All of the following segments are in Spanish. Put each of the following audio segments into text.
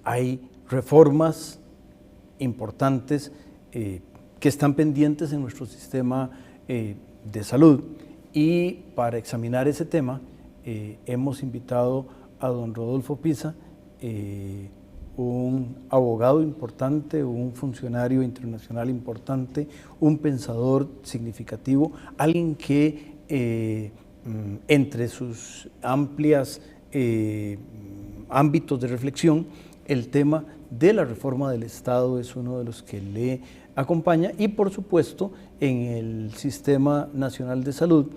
hay reformas importantes que están pendientes en nuestro sistema de salud, y para examinar ese tema hemos invitado a don Rodolfo Pisa, un abogado importante, un funcionario internacional importante, un pensador significativo, alguien que entre sus amplias ámbitos de reflexión, el tema de la reforma del Estado es uno de los que le acompaña, y por supuesto en el Sistema Nacional de Salud,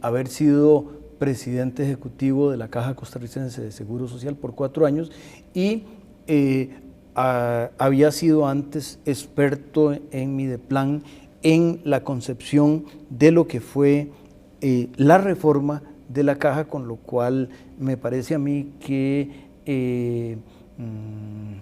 haber sido presidente ejecutivo de la Caja Costarricense de Seguro Social por 4 años, y había sido antes experto en Mideplan en la concepción de lo que fue la reforma de la Caja, con lo cual me parece a mí que,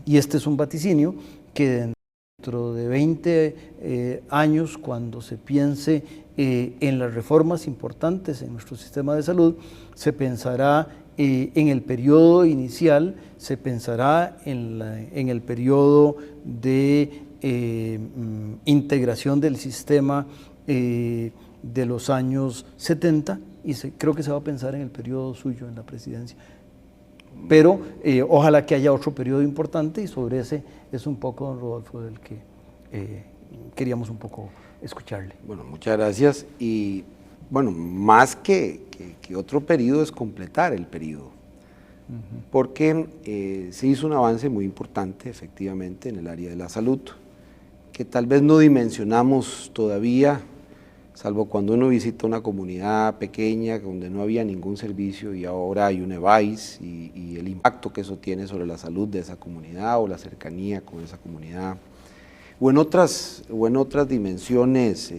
y este es un vaticinio, que dentro de 20 años, cuando se piense en las reformas importantes en nuestro sistema de salud, se pensará en el periodo inicial, se pensará en el periodo de integración del sistema de los años 70, y creo que se va a pensar en el periodo suyo en la presidencia. Pero ojalá que haya otro periodo importante, y sobre ese es un poco, don Rodolfo, del que queríamos un poco escucharle. Bueno, muchas gracias. Y bueno, más que otro periodo es completar el periodo, porque se hizo un avance muy importante efectivamente en el área de la salud, que tal vez no dimensionamos todavía, salvo cuando uno visita una comunidad pequeña donde no había ningún servicio y ahora hay un EVAIS, y el impacto que eso tiene sobre la salud de esa comunidad o la cercanía con esa comunidad, o en otras dimensiones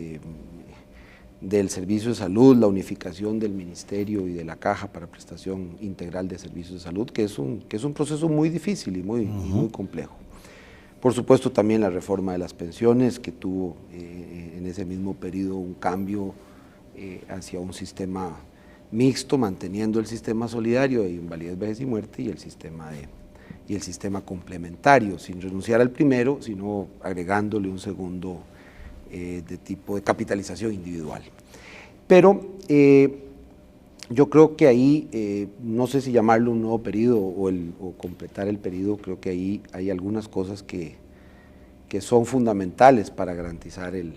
del servicio de salud, la unificación del ministerio y de la Caja para prestación integral de servicios de salud, que es un proceso muy difícil y muy complejo. Por supuesto también la reforma de las pensiones, que tuvo en ese mismo periodo un cambio hacia un sistema mixto, manteniendo el sistema solidario de invalidez, vejez y muerte, y el sistema complementario, sin renunciar al primero, sino agregándole un segundo de tipo de capitalización individual. Pero yo creo que ahí, no sé si llamarlo un nuevo periodo o completar el periodo, creo que ahí hay algunas cosas que son fundamentales para garantizar el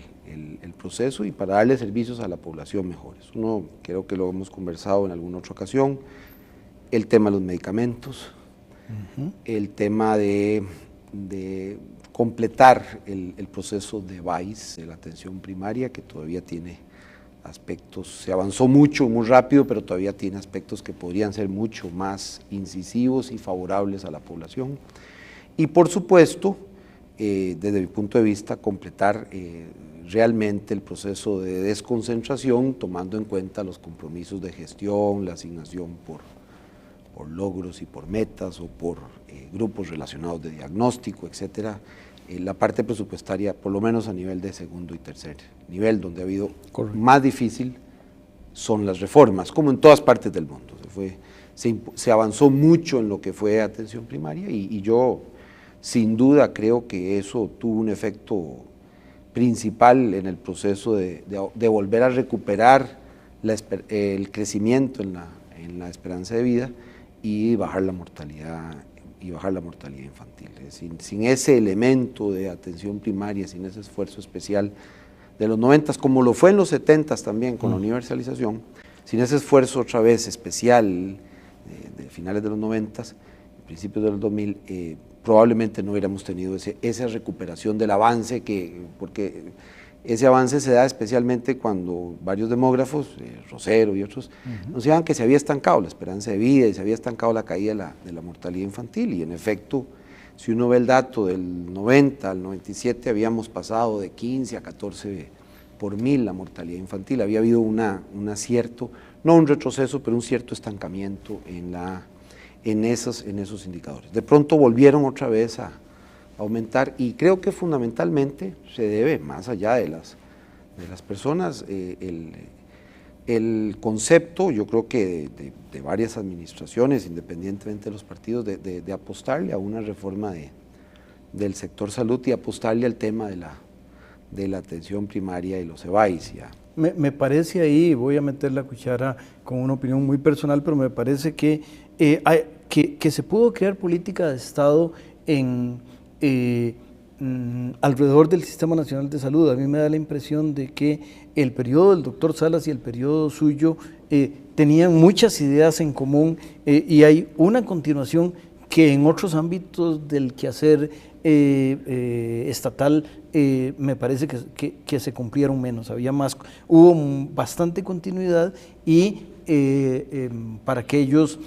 proceso y para darle servicios a la población mejores. Uno, creo que lo hemos conversado en alguna otra ocasión, el tema de los medicamentos, el tema de completar el proceso de VAIS, de la atención primaria, que todavía tiene aspectos, se avanzó mucho, muy rápido, pero todavía tiene aspectos que podrían ser mucho más incisivos y favorables a la población. Y por supuesto, desde mi punto de vista, completar realmente el proceso de desconcentración, tomando en cuenta los compromisos de gestión, la asignación por logros y por metas, o por grupos relacionados de diagnóstico, etcétera. La parte presupuestaria, por lo menos a nivel de segundo y tercer nivel, donde ha habido más difícil, son las reformas, como en todas partes del mundo. Se avanzó mucho en lo que fue atención primaria, y yo sin duda creo que eso tuvo un efecto principal en el proceso de volver a recuperar el crecimiento en la esperanza de vida y bajar la mortalidad infantil. Sin ese elemento de atención primaria, sin ese esfuerzo especial de los 90, como lo fue en los 70 también con la universalización, sin ese esfuerzo otra vez especial de finales de los 90, principios de los 2000, probablemente no hubiéramos tenido esa recuperación del avance, porque ese avance se da especialmente cuando varios demógrafos, Rosero y otros, anunciaban que se había estancado la esperanza de vida y se había estancado la caída de la mortalidad infantil, y en efecto, si uno ve el dato del 90 al 97, habíamos pasado de 15 a 14 por 1000 la mortalidad infantil. Había habido un acierto, no un retroceso, pero un cierto estancamiento en esos indicadores. De pronto volvieron otra vez a aumentar, y creo que fundamentalmente se debe, más allá de las personas, El concepto, yo creo que de varias administraciones, independientemente de los partidos, de apostarle a una reforma del sector salud y apostarle al tema de la atención primaria y los EVAIS. Me parece ahí, voy a meter la cuchara con una opinión muy personal, pero me parece que se pudo crear política de Estado alrededor del Sistema Nacional de Salud. A mí me da la impresión de que el periodo del doctor Salas y el periodo suyo tenían muchas ideas en común y hay una continuación que en otros ámbitos del quehacer estatal me parece que se cumplieron menos, hubo bastante continuidad y para aquellas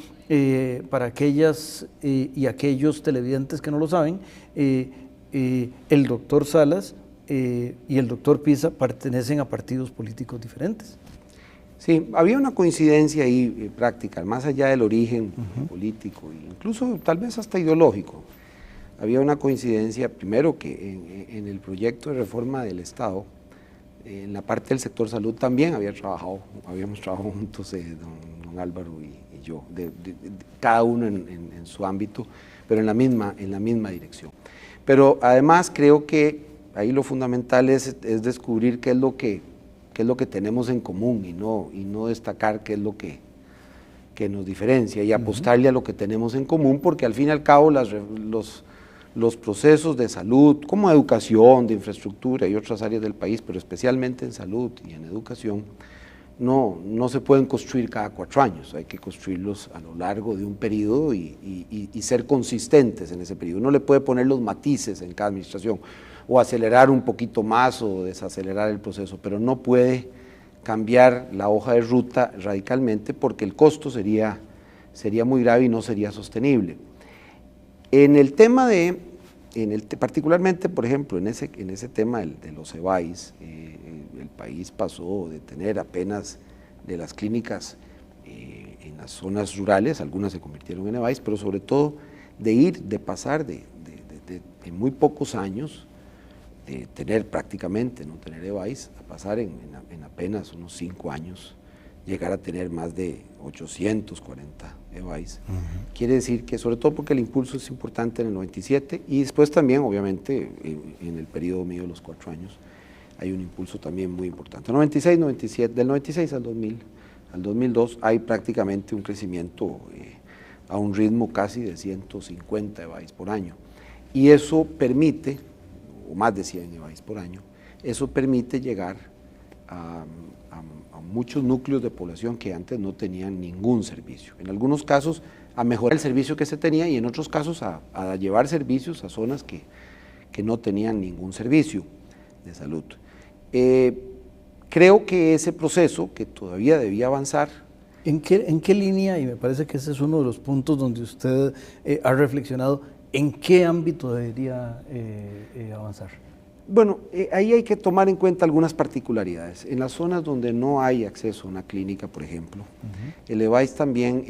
y aquellos televidentes que no lo saben, el doctor Salas y el doctor Pisa pertenecen a partidos políticos diferentes. Sí, había una coincidencia ahí práctica, más allá del origen político, incluso tal vez hasta ideológico. Había una coincidencia, primero que en el proyecto de reforma del Estado, en la parte del sector salud también habíamos trabajado juntos don Álvaro y yo, cada uno en su ámbito, pero en la misma dirección. Pero además creo que ahí lo fundamental es descubrir qué es lo que tenemos en común y no destacar qué es lo que nos diferencia y apostarle a lo que tenemos en común, porque al fin y al cabo los procesos de salud, como educación, de infraestructura y otras áreas del país, pero especialmente en salud y en educación, no se pueden construir cada 4 años, hay que construirlos a lo largo de un periodo y ser consistentes en ese periodo. Uno le puede poner los matices en cada administración, o acelerar un poquito más o desacelerar el proceso, pero no puede cambiar la hoja de ruta radicalmente porque el costo sería muy grave y no sería sostenible. En el tema particularmente, por ejemplo, en ese tema de los EVAIS, el país pasó de tener apenas de las clínicas en las zonas rurales, algunas se convirtieron en EVAIS, pero sobre todo de pasar en muy pocos años, de tener prácticamente, no tener EVAIS, a pasar en apenas unos 5 años, llegar a tener más de 840 EVAIS. Quiere decir que, sobre todo porque el impulso es importante en el 97 y después también, obviamente, en el periodo medio de los 4 años, hay un impulso también muy importante. 96, 97, del 96 al 2002 hay prácticamente un crecimiento a un ritmo casi de 150 EVAIS por año. Y eso permite, o más de 100 EVAIS por año, eso permite llegar a muchos núcleos de población que antes no tenían ningún servicio. En algunos casos a mejorar el servicio que se tenía y en otros casos a llevar servicios a zonas que no tenían ningún servicio de salud. Creo que ese proceso, que todavía debía avanzar. ¿En qué línea, y me parece que ese es uno de los puntos donde usted ha reflexionado, en qué ámbito debería avanzar? Bueno, ahí hay que tomar en cuenta algunas particularidades. En las zonas donde no hay acceso a una clínica, por ejemplo, el EVAIS también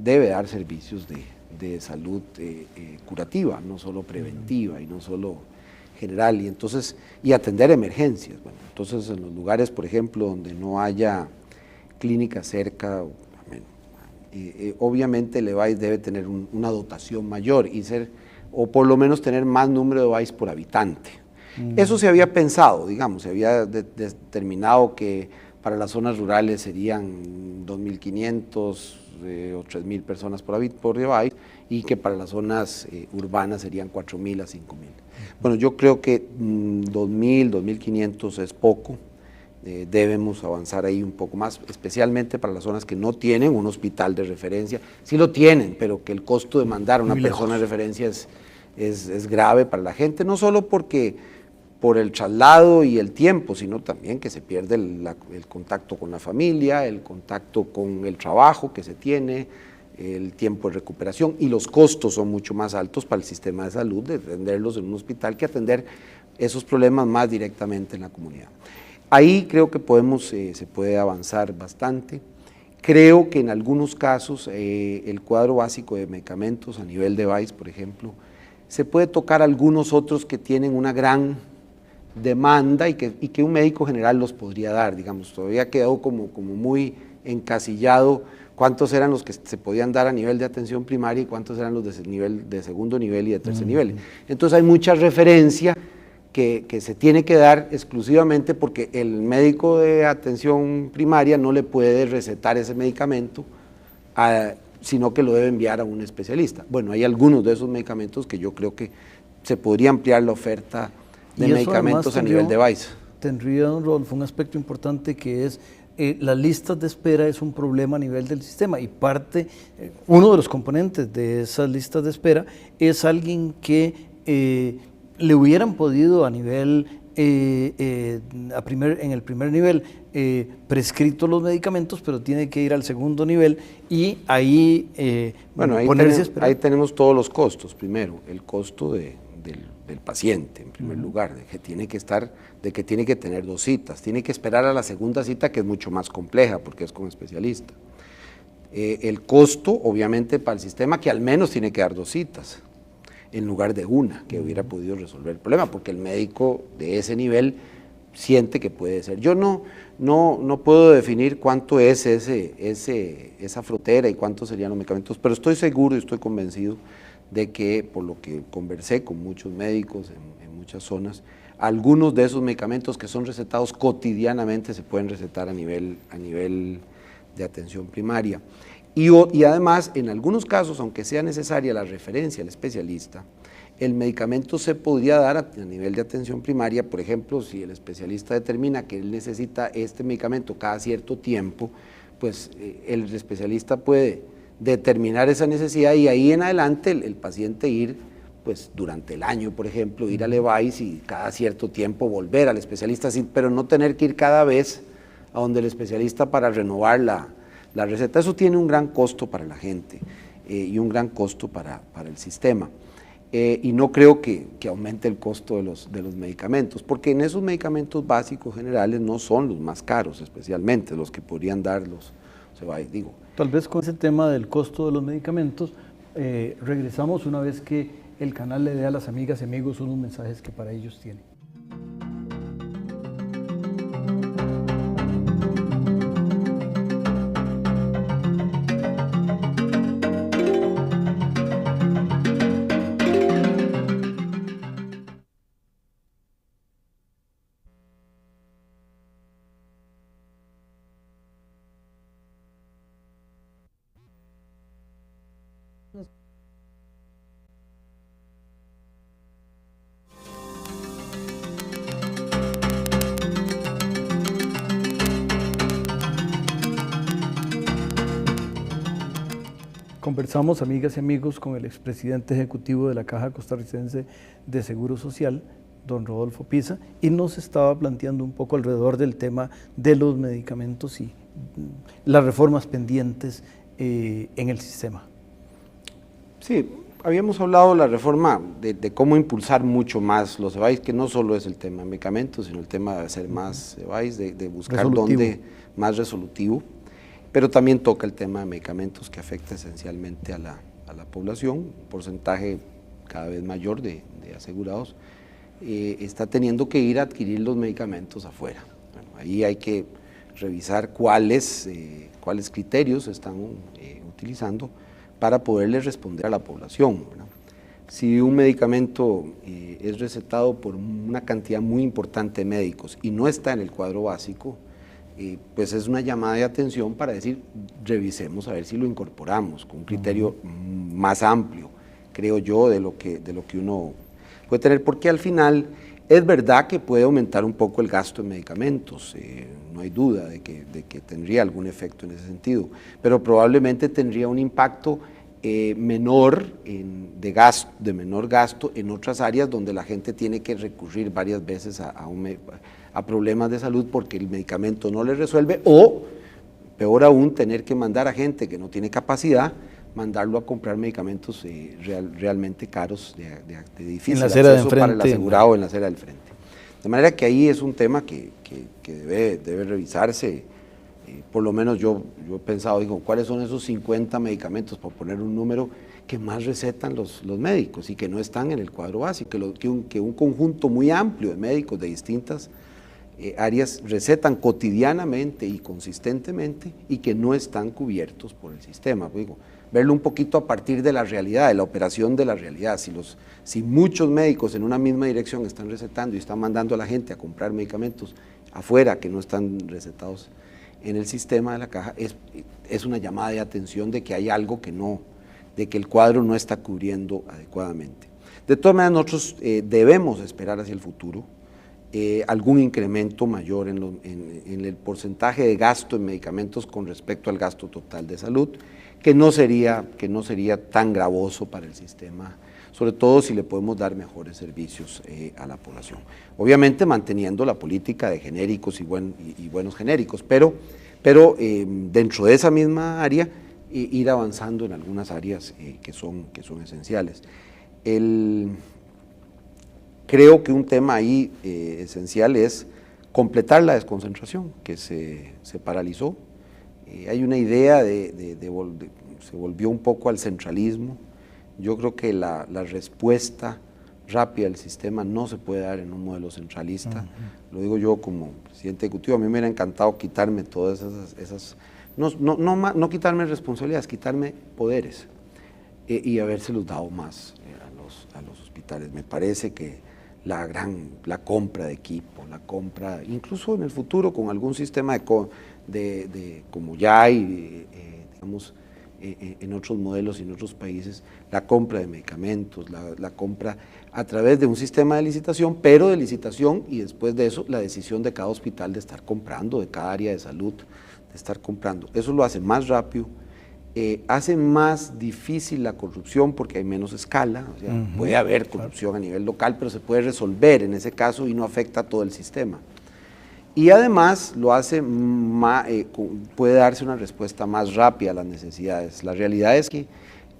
debe dar servicios de salud curativa, no solo preventiva y no solo general, y atender emergencias. Bueno, entonces, en los lugares, por ejemplo, donde no haya clínica cerca, obviamente el EVAIS debe tener una dotación mayor o por lo menos tener más número de EVAIS por habitante. Eso se había pensado, digamos, se había determinado que para las zonas rurales serían 2.500 o 3.000 personas por EVAIS y que para las zonas urbanas serían 4.000 a 5.000. Bueno, yo creo que 2.000, 2.500 es poco, debemos avanzar ahí un poco más, especialmente para las zonas que no tienen un hospital de referencia. Sí lo tienen, pero que el costo de mandar a una persona de referencia es grave para la gente, no solo por el traslado y el tiempo, sino también que se pierde el contacto con la familia, el contacto con el trabajo que se tiene, el tiempo de recuperación, y los costos son mucho más altos para el sistema de salud de atenderlos en un hospital que atender esos problemas más directamente en la comunidad. Ahí creo que se puede avanzar bastante. Creo que en algunos casos el cuadro básico de medicamentos a nivel de EVAIS, por ejemplo, se puede tocar algunos otros que tienen una gran demanda y que un médico general los podría dar, digamos, todavía quedó como muy encasillado cuántos eran los que se podían dar a nivel de atención primaria y cuántos eran los de segundo nivel y de tercer nivel. Entonces hay mucha referencia que se tiene que dar exclusivamente porque el médico de atención primaria no le puede recetar ese medicamento, sino que lo debe enviar a un especialista. Bueno, hay algunos de esos medicamentos que yo creo que se podría ampliar la oferta de medicamentos a nivel de VAIS. Tendría, don Rodolfo, un aspecto importante que es las listas de espera es un problema a nivel del sistema y uno de los componentes de esas listas de espera es alguien que le hubieran podido a nivel, en el primer nivel, prescrito los medicamentos, pero tiene que ir al segundo nivel y ahí ponerse a esperar. Ahí tenemos todos los costos. Primero, el costo del paciente, en primer lugar, de que tiene que tener 2 citas, tiene que esperar a la segunda cita, que es mucho más compleja porque es con especialista. El costo, obviamente, para el sistema, que al menos tiene que dar 2 citas, en lugar de una, que hubiera podido resolver el problema, porque el médico de ese nivel siente que puede ser. Yo no puedo definir cuánto es esa frontera y cuántos serían los medicamentos, pero estoy seguro y estoy convencido de que, por lo que conversé con muchos médicos en muchas zonas, algunos de esos medicamentos que son recetados cotidianamente se pueden recetar a nivel de atención primaria. Y además, en algunos casos, aunque sea necesaria la referencia al especialista, el medicamento se podría dar a nivel de atención primaria. Por ejemplo, si el especialista determina que él necesita este medicamento cada cierto tiempo, pues el especialista puede determinar esa necesidad y ahí en adelante el paciente ir, pues durante el año, por ejemplo, ir al EVAIS y cada cierto tiempo volver al especialista, pero no tener que ir cada vez a donde el especialista para renovar la receta. Eso tiene un gran costo para la gente y un gran costo para el sistema. Y no creo que aumente el costo de los medicamentos, porque en esos medicamentos básicos generales no son los más caros, especialmente los que podrían dar los EVAIS, digo. Tal vez con ese tema del costo de los medicamentos, regresamos una vez que el canal le dé a las amigas y amigos unos mensajes que para ellos tiene. Conversamos, amigas y amigos, con el expresidente ejecutivo de la Caja Costarricense de Seguro Social, don Rodolfo Pisa, y nos estaba planteando un poco alrededor del tema de los medicamentos y las reformas pendientes en el sistema. Sí, habíamos hablado de la reforma, de cómo impulsar mucho más los EVAIS, que no solo es el tema de medicamentos, sino el tema de hacer más EVAIS, de buscar dónde más resolutivo. Pero también toca el tema de medicamentos que afecta esencialmente a la población, un porcentaje cada vez mayor de asegurados está teniendo que ir a adquirir los medicamentos afuera. Bueno, ahí hay que revisar cuáles criterios se están utilizando para poderle responder a la población, ¿verdad? Si un medicamento es recetado por una cantidad muy importante de médicos y no está en el cuadro básico, pues es una llamada de atención para decir, revisemos a ver si lo incorporamos con un criterio más amplio, creo yo, de lo que uno puede tener, porque al final es verdad que puede aumentar un poco el gasto en medicamentos, no hay duda de que tendría algún efecto en ese sentido, pero probablemente tendría un impacto menor de menor gasto en otras áreas donde la gente tiene que recurrir varias veces a problemas de salud porque el medicamento no le resuelve, o peor aún, tener que mandar a gente que no tiene capacidad, mandarlo a comprar medicamentos realmente caros de difícil acceso para el asegurado en la acera del frente. De manera que ahí es un tema que debe revisarse. Por lo menos yo he pensado, digo, ¿cuáles son esos 50 medicamentos, por poner un número, que más recetan los médicos y que no están en el cuadro básico, que un conjunto muy amplio de médicos de distintas áreas recetan cotidianamente y consistentemente y que no están cubiertos por el sistema. Digo, verlo un poquito a partir de la realidad, de la operación de la realidad. Si muchos médicos en una misma dirección están recetando y están mandando a la gente a comprar medicamentos afuera que no están recetados en el sistema de la caja, es una llamada de atención de que hay algo de que el cuadro no está cubriendo adecuadamente. De todas maneras, nosotros debemos esperar hacia el futuro algún incremento mayor en el porcentaje de gasto en medicamentos con respecto al gasto total de salud, que no sería tan gravoso para el sistema, sobre todo si le podemos dar mejores servicios a la población. Obviamente manteniendo la política de genéricos y buenos genéricos, pero dentro de esa misma área ir avanzando en algunas áreas que son esenciales. Creo que un tema ahí esencial es completar la desconcentración que se paralizó. Hay una idea se volvió un poco al centralismo. Yo creo que la respuesta rápida del sistema no se puede dar en un modelo centralista. Lo digo yo como presidente ejecutivo, a mí me hubiera encantado quitarme todas esas no quitarme responsabilidades, quitarme poderes y habérselos dado más a los hospitales. Me parece que la compra de equipo, la compra, incluso en el futuro con algún sistema como ya hay, digamos, en otros modelos y en otros países, la compra de medicamentos, la compra a través de un sistema de licitación, pero de licitación y después de eso la decisión de cada hospital de estar comprando, de cada área de salud, de estar comprando. Eso lo hace más rápido, hace más difícil la corrupción porque hay menos escala, o sea, puede haber corrupción a nivel local, pero se puede resolver en ese caso y no afecta a todo el sistema. Y además lo hace puede darse una respuesta más rápida a las necesidades. La realidad es que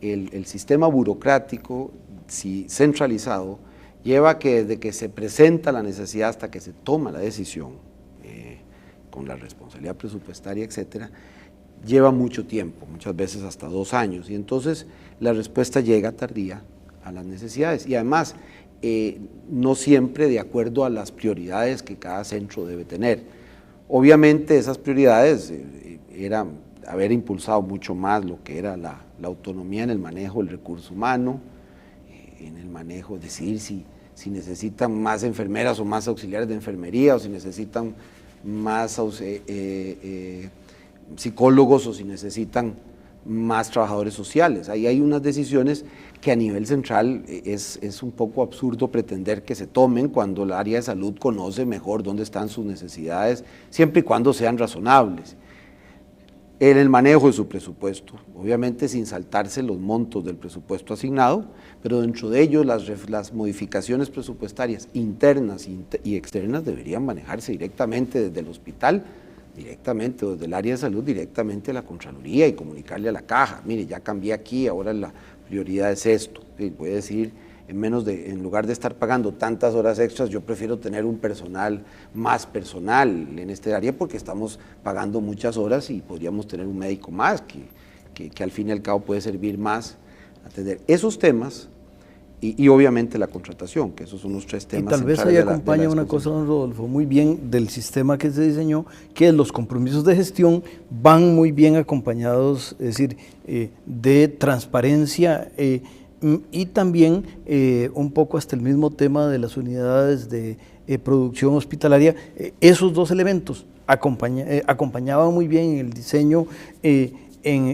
el sistema burocrático, si centralizado, lleva que desde que se presenta la necesidad hasta que se toma la decisión, con la responsabilidad presupuestaria, etcétera, lleva mucho tiempo, muchas veces hasta 2 años, y entonces la respuesta llega tardía a las necesidades y además no siempre de acuerdo a las prioridades que cada centro debe tener. Obviamente esas prioridades eran haber impulsado mucho más lo que era la autonomía en el manejo del recurso humano, en el manejo, decidir si necesitan más enfermeras o más auxiliares de enfermería o si necesitan más psicólogos o si necesitan más trabajadores sociales. Ahí hay unas decisiones que a nivel central es un poco absurdo pretender que se tomen cuando el área de salud conoce mejor dónde están sus necesidades, siempre y cuando sean razonables. En el manejo de su presupuesto, obviamente sin saltarse los montos del presupuesto asignado, pero dentro de ellos las modificaciones presupuestarias internas y externas deberían manejarse directamente desde el hospital, directamente desde el área de salud, directamente a la Contraloría y comunicarle a la caja, mire, ya cambié aquí, ahora la prioridad es esto. Voy a decir, en lugar de estar pagando tantas horas extras, yo prefiero tener un más personal en este área porque estamos pagando muchas horas y podríamos tener un médico más que al fin y al cabo puede servir más a atender esos temas y obviamente la contratación, que esos son los 3 temas. Y tal vez ahí acompaña una cosa, don Rodolfo, muy bien del sistema que se diseñó, que los compromisos de gestión van muy bien acompañados, es decir, de transparencia y también un poco hasta el mismo tema de las unidades de producción hospitalaria. Esos 2 elementos acompañaban muy bien en el diseño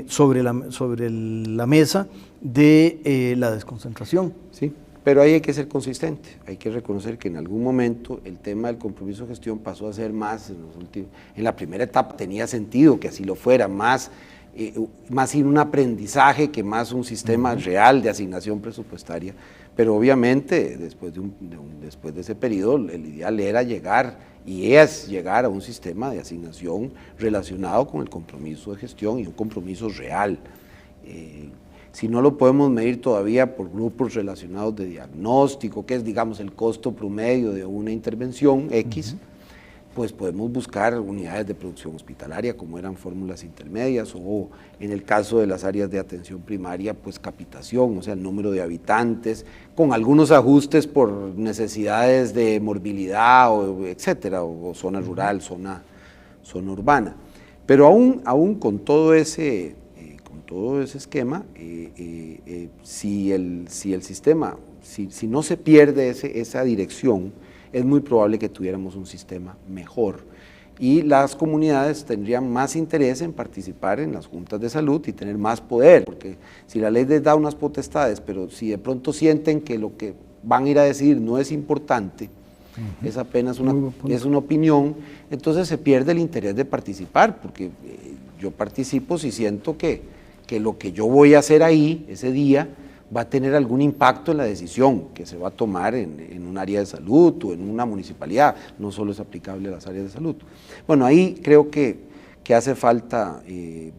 sobre la mesa de la desconcentración. Sí, pero ahí hay que ser consistente, hay que reconocer que en algún momento el tema del compromiso de gestión pasó a ser más, en la primera etapa tenía sentido que así lo fuera, más sin un aprendizaje que más un sistema real de asignación presupuestaria, pero obviamente después de ese periodo el ideal era llegar a un sistema de asignación relacionado con el compromiso de gestión y un compromiso real. Si no lo podemos medir todavía por grupos relacionados de diagnóstico, que es, digamos, el costo promedio de una intervención X, pues podemos buscar unidades de producción hospitalaria como eran fórmulas intermedias, o en el caso de las áreas de atención primaria, pues capitación, o sea, el número de habitantes, con algunos ajustes por necesidades de morbilidad, o etcétera, o zona rural, zona urbana. Pero aún con todo ese esquema, si el sistema, si no se pierde esa dirección, es muy probable que tuviéramos un sistema mejor y las comunidades tendrían más interés en participar en las juntas de salud y tener más poder, porque si la ley les da unas potestades, pero si de pronto sienten que lo que van a ir a decidir no es importante, es apenas una opinión, entonces se pierde el interés de participar, porque yo participo si siento que lo que yo voy a hacer ahí, ese día, va a tener algún impacto en la decisión que se va a tomar en un área de salud o en una municipalidad, no solo es aplicable a las áreas de salud. Bueno, ahí creo que hace falta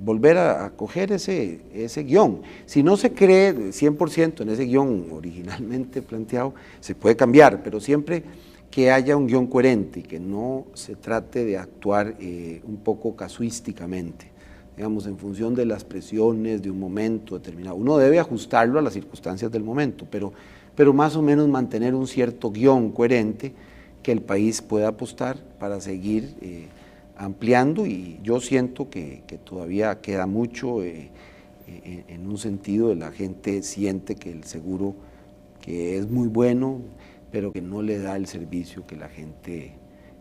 volver a coger ese guión. Si no se cree 100% en ese guión originalmente planteado, se puede cambiar, pero siempre que haya un guión coherente y que no se trate de actuar un poco casuísticamente, digamos, en función de las presiones de un momento determinado. Uno debe ajustarlo a las circunstancias del momento, pero más o menos mantener un cierto guión coherente que el país pueda apostar para seguir ampliando, y yo siento que todavía queda mucho en un sentido de la gente siente que el seguro que es muy bueno, pero que no le da el servicio que la gente,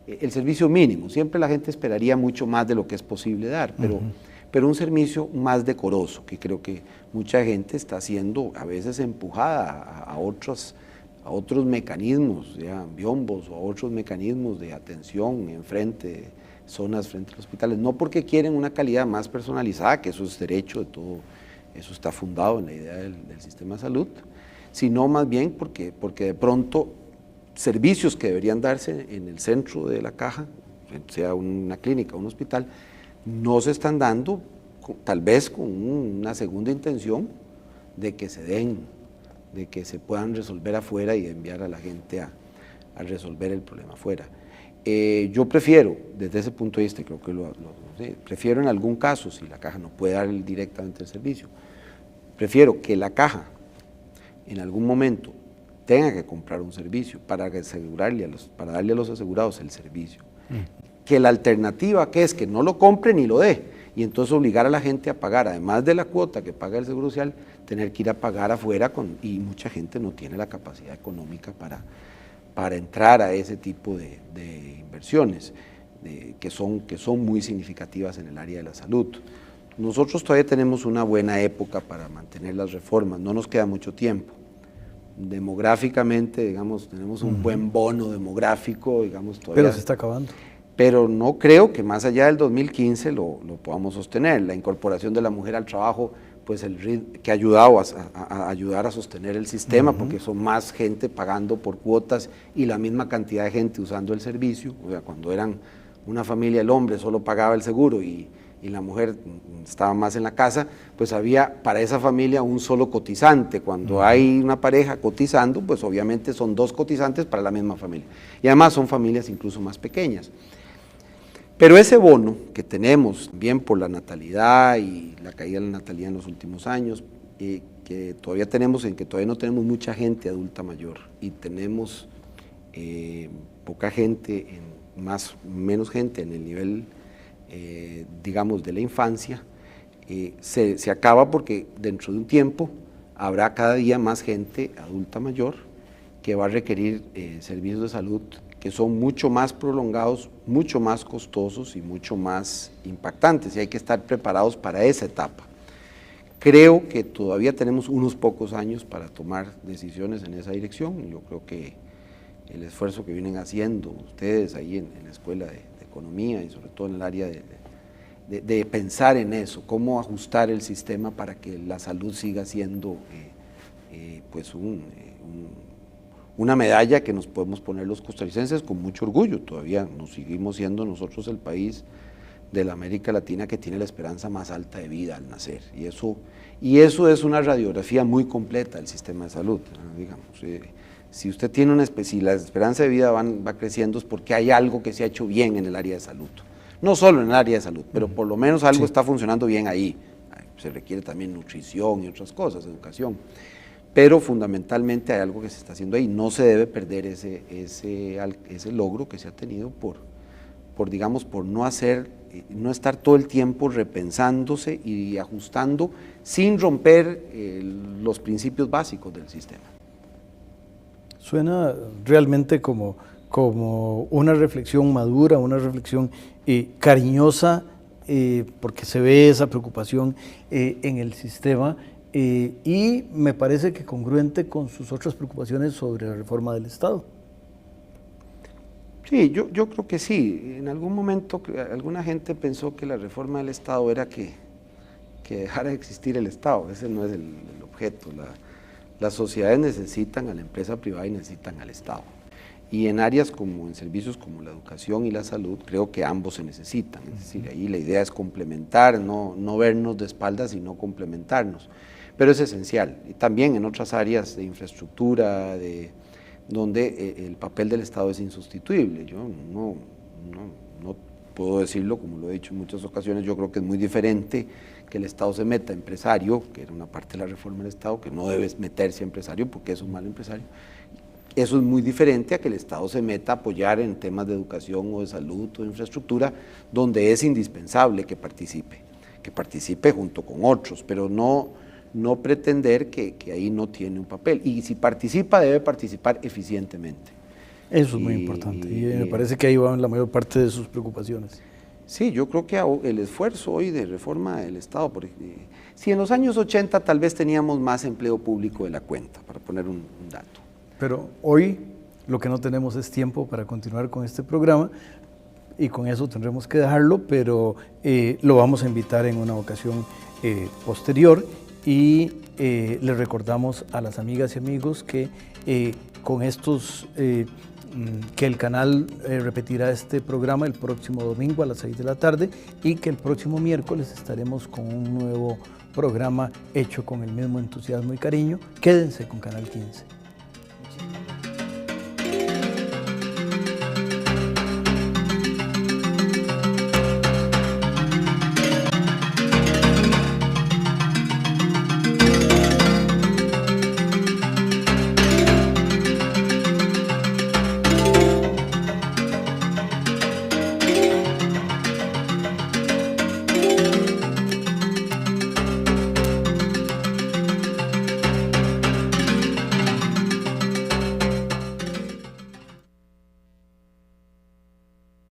el servicio mínimo. Siempre la gente esperaría mucho más de lo que es posible dar, pero un servicio más decoroso, que creo que mucha gente está siendo a veces empujada a otros mecanismos, ya, biombos o a otros mecanismos de atención zonas frente a los hospitales, no porque quieren una calidad más personalizada, que eso es derecho de todo, eso está fundado en la idea del sistema de salud, sino más bien porque de pronto servicios que deberían darse en el centro de la caja, sea una clínica o un hospital, no se están dando, tal vez con una segunda intención de que se den, de que se puedan resolver afuera y enviar a la gente a resolver el problema afuera. Yo prefiero, desde ese punto de vista, creo que prefiero en algún caso, si la caja no puede dar directamente el servicio, prefiero que la caja en algún momento tenga que comprar un servicio para darle a los asegurados el servicio. Que la alternativa que es que no lo compre ni lo dé, y entonces obligar a la gente a pagar, además de la cuota que paga el Seguro Social, tener que ir a pagar afuera, y mucha gente no tiene la capacidad económica para entrar a ese tipo de inversiones que son muy significativas en el área de la salud. Nosotros todavía tenemos una buena época para mantener las reformas, no nos queda mucho tiempo. Demográficamente, digamos, tenemos un buen bono demográfico, digamos, todavía. Pero se está acabando. Pero no creo que más allá del 2015 lo podamos sostener. La incorporación de la mujer al trabajo, pues que ha ayudado a ayudar a sostener el sistema, porque son más gente pagando por cuotas y la misma cantidad de gente usando el servicio. O sea, cuando eran una familia, el hombre solo pagaba el seguro y la mujer estaba más en la casa, pues había para esa familia un solo cotizante. Cuando hay una pareja cotizando, pues obviamente son dos cotizantes para la misma familia. Y además son familias incluso más pequeñas. Pero ese bono que tenemos, bien por la natalidad y la caída de la natalidad en los últimos años, que todavía no tenemos mucha gente adulta mayor y tenemos poca gente, menos gente en el nivel, digamos, de la infancia, se acaba porque dentro de un tiempo habrá cada día más gente adulta mayor que va a requerir servicios de salud que son mucho más prolongados, mucho más costosos y mucho más impactantes, y hay que estar preparados para esa etapa. Creo que todavía tenemos unos pocos años para tomar decisiones en esa dirección. Yo creo que el esfuerzo que vienen haciendo ustedes ahí en la Escuela de Economía y sobre todo en el área de pensar en eso, cómo ajustar el sistema para que la salud siga siendo pues una medalla que nos podemos poner los costarricenses con mucho orgullo. Todavía nos seguimos siendo nosotros el país de la América Latina que tiene la esperanza más alta de vida al nacer, y eso es una radiografía muy completa del sistema de salud, digamos. Si usted tiene si la esperanza de vida va creciendo es porque hay algo que se ha hecho bien en el área de salud. No solo en el área de salud, pero por lo menos algo está funcionando bien ahí. Se requiere también nutrición y otras cosas, educación. Pero fundamentalmente hay algo que se está haciendo ahí. No se debe perder ese logro que se ha tenido digamos, por no estar todo el tiempo repensándose y ajustando sin romper los principios básicos del sistema. Suena realmente como una reflexión madura, una reflexión cariñosa, porque se ve esa preocupación en el sistema y me parece que congruente con sus otras preocupaciones sobre la reforma del Estado. Sí, yo creo que sí. En algún momento alguna gente pensó que la reforma del Estado era que dejara de existir el Estado. Ese no es el objeto. Las sociedades necesitan a la empresa privada y necesitan al Estado. Y en áreas como en servicios como la educación y la salud, creo que ambos se necesitan. Es decir, ahí la idea es complementar, no vernos de espaldas, sino complementarnos. Pero es esencial. Y también en otras áreas de infraestructura, donde el papel del Estado es insustituible. Yo no puedo decirlo, como lo he dicho en muchas ocasiones, yo creo que es muy diferente que el Estado se meta empresario, que era una parte de la reforma del Estado, que no debe meterse empresario porque es un mal empresario. Eso es muy diferente a que el Estado se meta a apoyar en temas de educación o de salud o de infraestructura, donde es indispensable que participe junto con otros, pero no pretender que ahí no tiene un papel. Y si participa, debe participar eficientemente. Eso es muy importante y me parece que ahí van la mayor parte de sus preocupaciones. Sí, yo creo que el esfuerzo hoy de reforma del Estado, si en los años 80 tal vez teníamos más empleo público de la cuenta, para poner un dato. Pero hoy lo que no tenemos es tiempo para continuar con este programa y con eso tendremos que dejarlo, pero lo vamos a invitar en una ocasión posterior y les recordamos a las amigas y amigos que con estos... que el canal repetirá este programa el próximo domingo a las 6 de la tarde y que el próximo miércoles estaremos con un nuevo programa hecho con el mismo entusiasmo y cariño. Quédense con Canal 15.